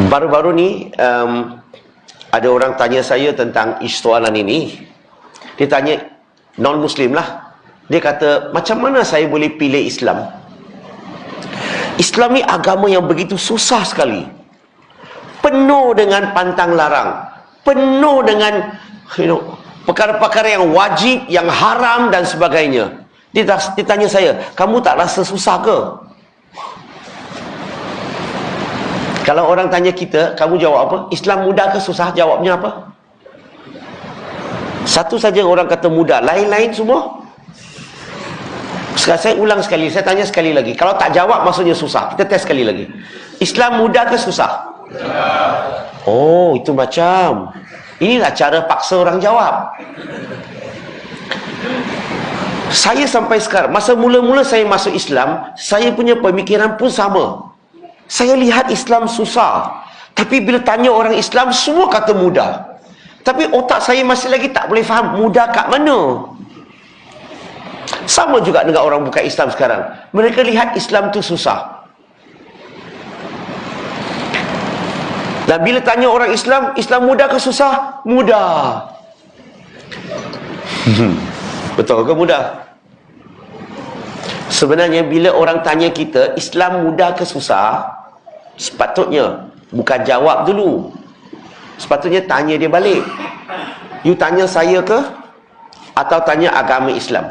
Baru-baru ni ada orang tanya saya tentang soalan ini. Dia tanya non-Muslim lah. Dia kata, macam mana saya boleh pilih Islam? Islam ni agama yang begitu susah sekali, penuh dengan pantang larang, penuh dengan perkara-perkara yang wajib, yang haram dan sebagainya. Dia tanya saya, kamu tak rasa susah ke? Kalau orang tanya kita, kamu jawab apa? Islam mudah ke susah? Jawabnya apa? Satu saja orang kata mudah, lain-lain semua. Sekarang saya ulang sekali, saya tanya sekali lagi. Kalau tak jawab maksudnya susah. Kita test sekali lagi. Islam mudah ke susah? Oh, itu macam. Inilah cara paksa orang jawab. Saya sampai sekarang, masa mula-mula saya masuk Islam, saya punya pemikiran pun sama. Saya lihat Islam susah, tapi bila tanya orang Islam, semua kata mudah. Tapi otak saya masih lagi tak boleh faham mudah kat mana. Sama juga dengan orang bukan Islam sekarang. Mereka lihat Islam tu susah. Dan bila tanya orang Islam, Islam mudah ke susah? Mudah. Betul ke mudah? Sebenarnya bila orang tanya kita, Islam mudah ke susah, sepatutnya bukan jawab dulu. Sepatutnya tanya dia balik. You tanya saya ke? Atau tanya agama Islam?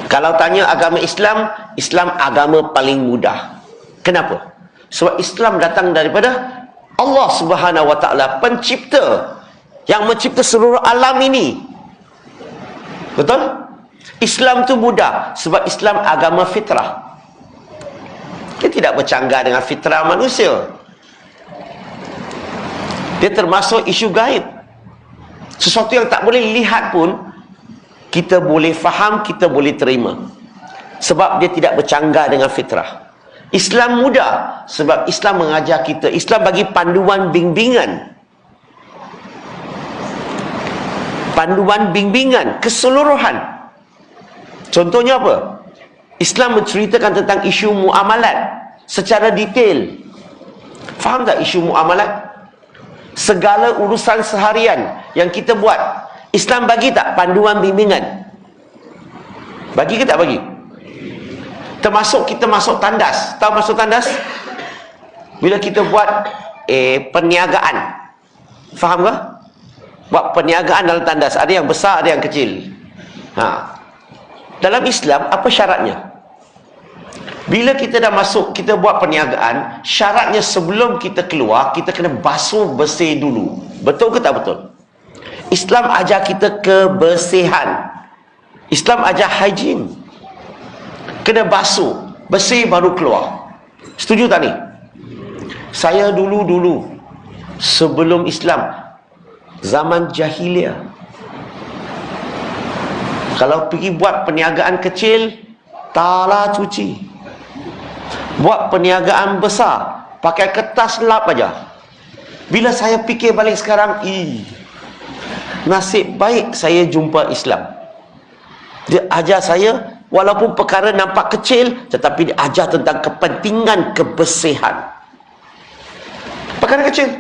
Kalau tanya agama Islam, Islam agama paling mudah. Kenapa? Sebab Islam datang daripada Allah Subhanahu Wa Taala, pencipta yang mencipta seluruh alam ini. Betul? Islam tu mudah sebab Islam agama fitrah. Dia tidak bercanggah dengan fitrah manusia. Dia termasuk isu gaib. Sesuatu yang tak boleh lihat pun kita boleh faham, kita boleh terima. Sebab dia tidak bercanggah dengan fitrah. Islam mudah sebab Islam mengajar kita. Islam bagi panduan bimbingan. Panduan bimbingan keseluruhan. Contohnya apa? Islam menceritakan tentang isu muamalat secara detail. Faham tak isu muamalat? Segala urusan seharian yang kita buat, Islam bagi tak panduan bimbingan? Bagi ke tak bagi? Termasuk kita masuk tandas. Tahu masuk tandas? Bila kita buat perniagaan. Faham ke? Buat perniagaan dalam tandas. Ada yang besar, ada yang kecil. Dalam Islam, apa syaratnya? Bila kita dah masuk, kita buat perniagaan, syaratnya sebelum kita keluar, kita kena basuh bersih dulu. Betul ke tak betul? Islam ajar kita kebersihan. Islam ajar hygiene. Kena basuh, bersih baru keluar. Setuju tak ni? Saya dulu sebelum Islam, zaman jahiliah, kalau pergi buat perniagaan kecil, taklah cuci. Buat perniagaan besar, pakai kertas lap aja. Bila saya fikir balik sekarang, nasib baik saya jumpa Islam. Dia ajar saya, walaupun perkara nampak kecil, tetapi dia ajar tentang kepentingan kebersihan. Perkara kecil.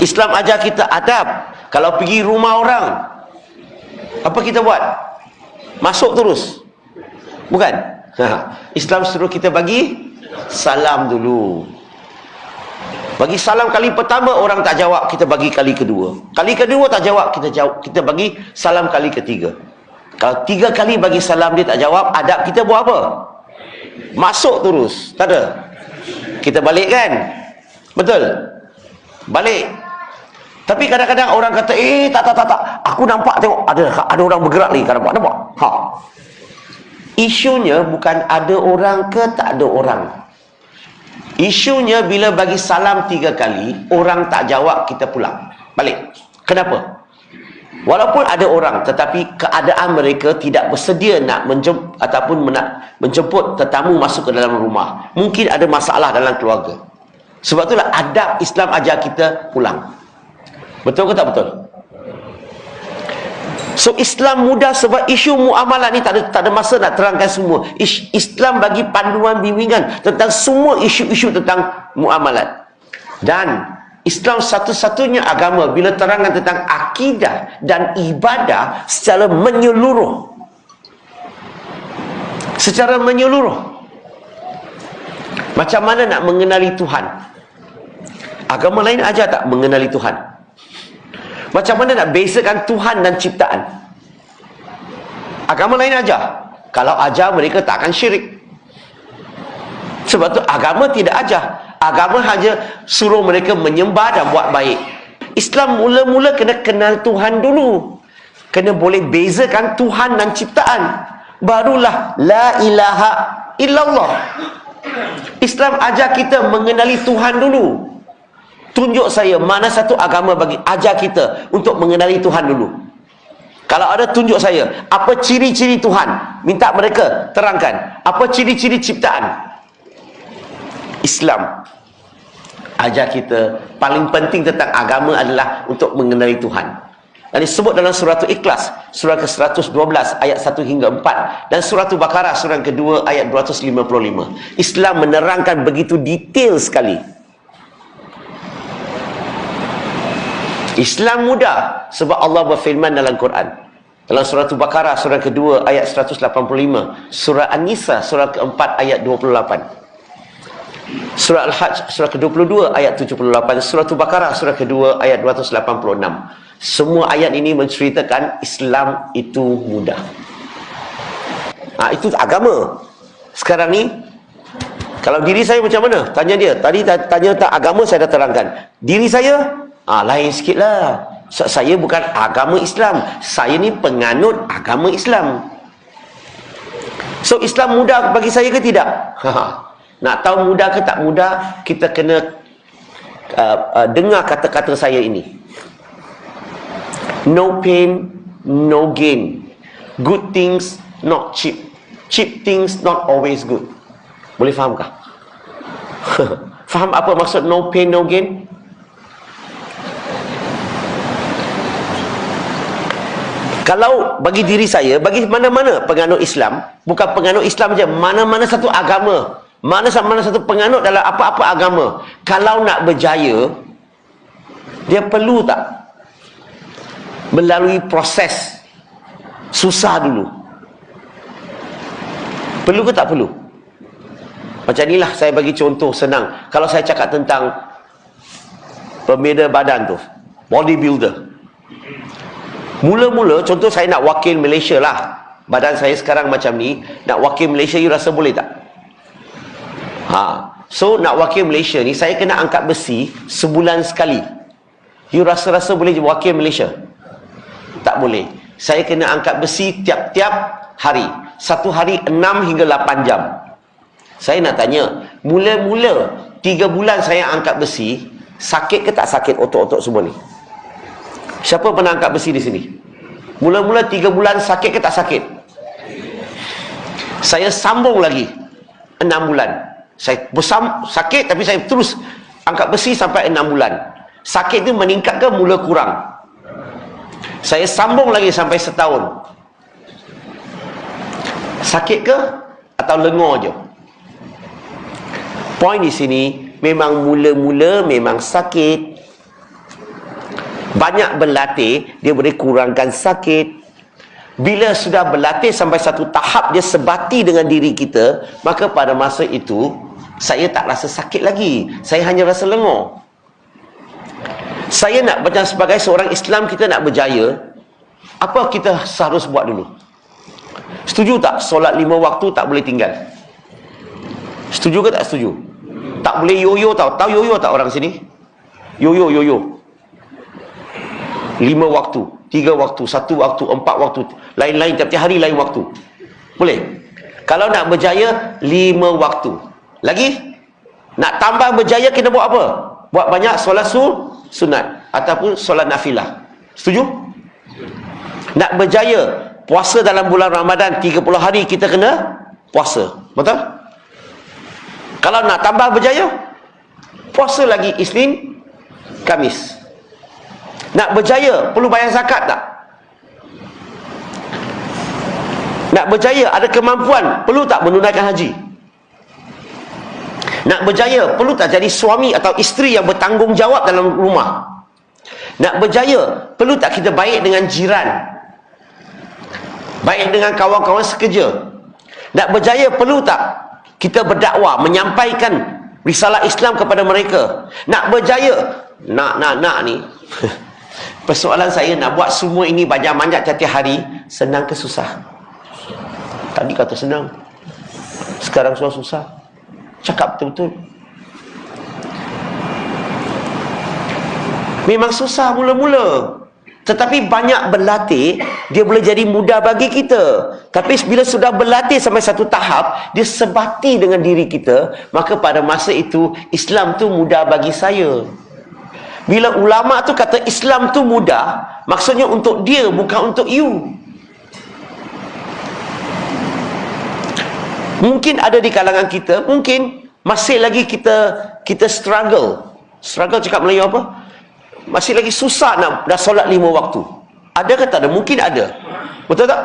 Islam ajar kita adab. Kalau pergi rumah orang, apa kita buat? Masuk terus? Bukan? Islam suruh kita bagi salam dulu. Bagi salam kali pertama orang tak jawab, kita bagi kali kedua. Kali kedua tak jawab, kita bagi salam kali ketiga. Kalau 3 kali bagi salam dia tak jawab, adab kita buat apa? Masuk terus. Tak ada. Kita balik kan? Betul? Balik. Tapi kadang-kadang orang kata, tak. Aku nampak tengok ada orang bergerak ni. Nampak? Isunya bukan ada orang ke tak ada orang. Isunya bila bagi salam 3 kali, orang tak jawab, kita pulang. Balik. Kenapa? Walaupun ada orang, tetapi keadaan mereka tidak bersedia nak menjemput tetamu masuk ke dalam rumah. Mungkin ada masalah dalam keluarga. Sebab itulah adab Islam ajar kita pulang. Betul ke tak betul? So Islam mudah sebab isu muamalah ni tak ada masa nak terangkan semua. Islam bagi panduan bimbingan tentang semua isu-isu tentang muamalat. Dan Islam satu-satunya agama bila terangkan tentang akidah dan ibadah secara menyeluruh. Secara menyeluruh. Macam mana nak mengenali Tuhan? Agama lain ajar tak mengenali Tuhan? Macam mana nak bezakan Tuhan dan ciptaan? Agama lain ajar. Kalau ajar, mereka tak akan syirik. Sebab tu agama tidak ajar. Agama hanya suruh mereka menyembah dan buat baik. Islam mula-mula kena kenal Tuhan dulu. Kena boleh bezakan Tuhan dan ciptaan. Barulah la ilaha illallah. Islam ajar kita mengenali Tuhan dulu. Tunjuk saya mana satu agama bagi ajar kita untuk mengenali Tuhan dulu. Kalau ada, tunjuk saya apa ciri-ciri Tuhan. Minta mereka terangkan apa ciri-ciri ciptaan. Islam ajar kita paling penting tentang agama adalah untuk mengenali Tuhan. Dan disebut dalam surah Ikhlas, surah ke-112 ayat 1 hingga 4, dan surah Baqarah surah kedua ayat 255. Islam menerangkan begitu detail sekali. Islam mudah sebab Allah berfirman dalam Quran. Dalam surah Baqarah surah kedua ayat 185, surah An-Nisa surah keempat ayat 28. Surah Al-Hajj surah ke-22 ayat 78, surah Baqarah surah kedua ayat 286. Semua ayat ini menceritakan Islam itu mudah. Itu agama. Sekarang ni kalau diri saya macam mana? Tanya dia. Tadi tanya tentang agama, saya dah terangkan. Diri saya lain sikit lah. Saya bukan agama Islam. Saya ni penganut agama Islam. So Islam mudah bagi saya ke tidak? Nak tahu mudah ke tak mudah, kita kena dengar kata-kata saya ini. No pain, no gain. Good things not cheap. Cheap things not always good. Boleh fahamkah? Faham apa maksud no pain, no gain? Kalau bagi diri saya, bagi mana-mana penganut Islam, bukan penganut Islam saja, mana-mana satu agama, mana satu penganut dalam apa-apa agama, kalau nak berjaya, dia perlu tak melalui proses susah dulu? Perlu ke tak perlu? Macam inilah saya bagi contoh senang. Kalau saya cakap tentang pembina badan tu, bodybuilder, mula-mula contoh saya nak wakil Malaysia lah, badan saya sekarang macam ni, nak wakil Malaysia, you rasa boleh tak? So nak wakil Malaysia ni, saya kena angkat besi sebulan sekali. You rasa-rasa boleh wakil Malaysia? Tak boleh. Saya kena angkat besi tiap-tiap hari. Satu hari 6 hingga 8 jam. Saya nak tanya, mula-mula 3 bulan saya angkat besi, sakit ke tak sakit otot-otot semua ni? Siapa pernah angkat besi di sini? Mula-mula 3 bulan sakit ke tak sakit? Saya sambung lagi 6 bulan. Saya sakit tapi saya terus angkat besi sampai 6 bulan. Sakit tu meningkat ke mula kurang? Saya sambung lagi sampai setahun. Sakit ke atau lengur je? Poin di sini, memang mula-mula memang sakit. Banyak berlatih, dia boleh kurangkan sakit. Bila sudah berlatih sampai satu tahap dia sebati dengan diri kita, maka pada masa itu saya tak rasa sakit lagi. Saya hanya rasa lengur. Saya nak macam sebagai seorang Islam, kita nak berjaya, apa kita harus buat dulu? Setuju tak solat 5 waktu tak boleh tinggal? Setuju ke tak setuju? Tak boleh yoyo tau. Tahu yoyo tak orang sini? Yoyo. 5 waktu, 3 waktu, 1 waktu, 4 waktu, lain-lain, tiap-tiap hari lain waktu. Boleh? Kalau nak berjaya 5 waktu. Lagi? Nak tambah berjaya kena buat apa? Buat banyak solat sunat ataupun solat nafilah. Setuju? Nak berjaya puasa dalam bulan Ramadan 30 hari kita kena puasa. Betul? Kalau nak tambah berjaya, puasa lagi Isnin, Khamis. Nak berjaya perlu bayar zakat tak? Nak berjaya, ada kemampuan, perlu tak menunaikan haji? Nak berjaya, perlu tak jadi suami atau isteri yang bertanggungjawab dalam rumah? Nak berjaya, perlu tak kita baik dengan jiran, baik dengan kawan-kawan sekerja? Nak berjaya, perlu tak kita berdakwah, menyampaikan risalah Islam kepada mereka? Nak berjaya, nak ni persoalan saya, nak buat semua ini banyak-banyak tiap hari, senang ke susah? Tadi kata senang, sekarang susah. Cakap betul-betul. Memang susah mula-mula, tetapi banyak berlatih, dia boleh jadi mudah bagi kita. Tapi bila sudah berlatih sampai satu tahap, dia sebati dengan diri kita, maka pada masa itu Islam tu mudah bagi saya. Bila ulama tu kata Islam tu mudah, maksudnya untuk dia, bukan untuk you. Mungkin ada di kalangan kita, mungkin masih lagi kita struggle cakap Melayu apa? Masih lagi susah nak dah solat 5 waktu. Ada ke tak ada? Mungkin ada. Betul tak?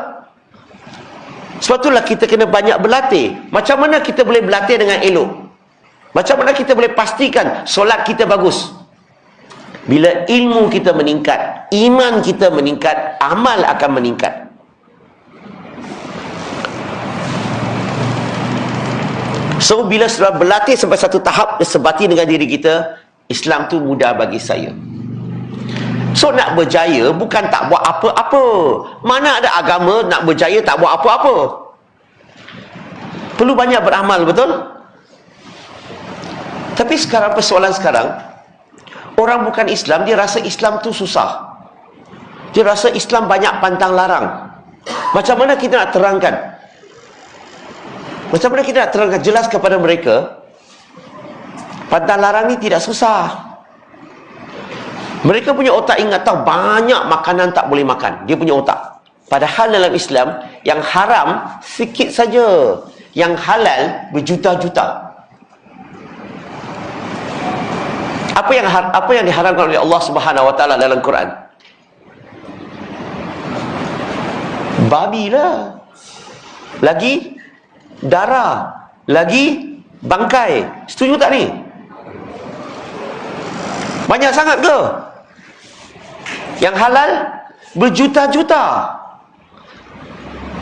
Sebab itulah kita kena banyak berlatih. Macam mana kita boleh berlatih dengan elok? Macam mana kita boleh pastikan solat kita bagus? Bila ilmu kita meningkat, iman kita meningkat, amal akan meningkat. So bila sudah berlatih sampai satu tahap, dia sebati dengan diri kita, Islam tu mudah bagi saya. So nak berjaya bukan tak buat apa-apa. Mana ada agama nak berjaya tak buat apa-apa? Perlu banyak beramal, betul? Tapi sekarang, persoalan sekarang, orang bukan Islam, dia rasa Islam tu susah. Dia rasa Islam banyak pantang larang. Macam mana kita nak terangkan? Macam mana kita nak terangkan jelas kepada mereka, pantang larang ni tidak susah. Mereka punya otak ingat tahu banyak makanan tak boleh makan. Dia punya otak. Padahal dalam Islam, yang haram sikit saja, yang halal berjuta-juta. Apa yang diharamkan oleh Allah Subhanahu Wa Taala dalam Quran? Babi lah. Lagi darah, lagi bangkai. Setuju tak ni? Banyak sangat ke? Yang halal berjuta-juta.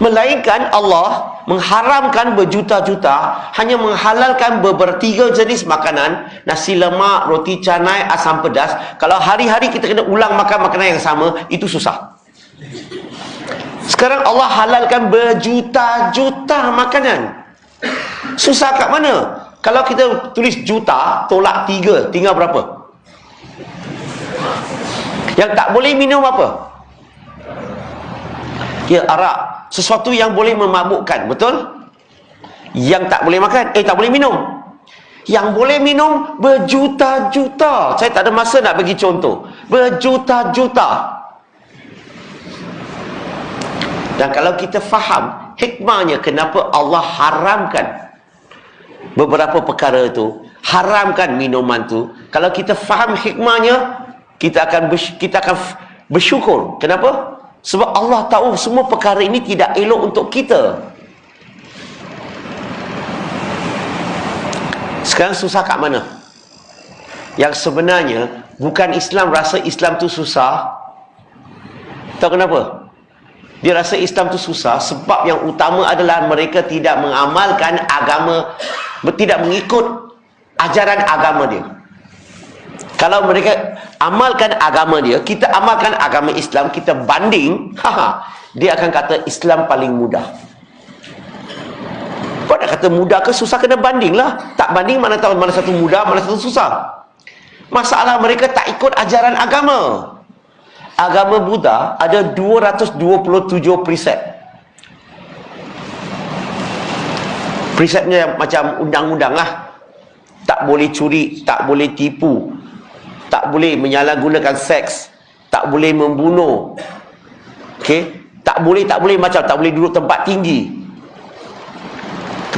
Melainkan Allah mengharamkan berjuta-juta, hanya menghalalkan beberapa jenis makanan, nasi lemak, roti canai, asam pedas. Kalau hari-hari kita kena ulang makan makanan yang sama, itu susah. Sekarang Allah halalkan berjuta-juta makanan. Susah kat mana? Kalau kita tulis juta, tolak 3, tinggal berapa? Yang tak boleh minum apa? Ya, arak. Sesuatu yang boleh memabukkan, betul? Yang tak boleh makan, tak boleh minum. Yang boleh minum berjuta-juta. Saya tak ada masa nak bagi contoh. Berjuta-juta. Dan kalau kita faham hikmahnya kenapa Allah haramkan beberapa perkara itu, haramkan minuman tu, kalau kita faham hikmahnya, kita akan bersyukur. Kenapa? Sebab Allah tahu semua perkara ini tidak elok untuk kita. Sekarang susah kat mana? Yang sebenarnya bukan Islam rasa Islam tu susah. Tahu kenapa? Dia rasa Islam tu susah sebab yang utama adalah mereka tidak mengamalkan agama, tidak mengikut ajaran agama dia. Kalau mereka amalkan agama dia, kita amalkan agama Islam, kita banding, dia akan kata Islam paling mudah. Kau nak kata mudah ke susah, kena banding lah. Tak banding mana tahu mana satu mudah, mana satu susah. Masalah mereka tak ikut ajaran agama. Agama Buddha ada 227 precept. Preceptnya yang macam undang-undang lah. Tak boleh curi, tak boleh tipu, tak boleh menyalahgunakan seks, tak boleh membunuh. Okey, tak boleh macam tak boleh duduk tempat tinggi.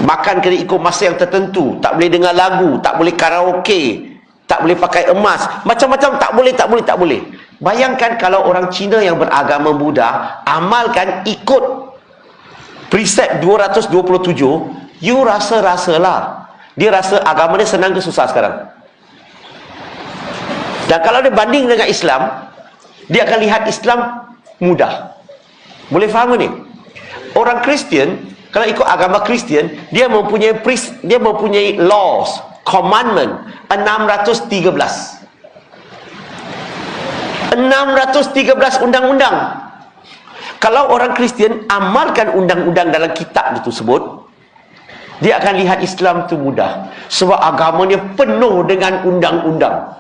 Makan kena ikut masa yang tertentu, tak boleh dengar lagu, tak boleh karaoke, tak boleh pakai emas, macam-macam tak boleh. Bayangkan kalau orang Cina yang beragama Buddha amalkan ikut Precept 227, you rasa-rasalah. Dia rasa agama dia senang ke susah sekarang? Dan kalau dia banding dengan Islam, dia akan lihat Islam mudah. Boleh faham ni? Orang Kristian, kalau ikut agama Kristian, dia mempunyai laws, commandment 613. 613 undang-undang. Kalau orang Kristian amalkan undang-undang dalam kitab tersebut, dia akan lihat Islam tu mudah. Sebab agamanya penuh dengan undang-undang.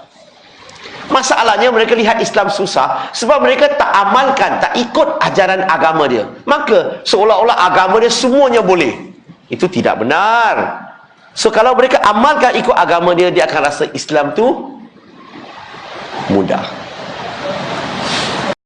Masalahnya mereka lihat Islam susah sebab mereka tak amalkan, tak ikut ajaran agama dia. Maka seolah-olah agama dia semuanya boleh. Itu tidak benar. So kalau mereka amalkan ikut agama dia, dia akan rasa Islam tu mudah.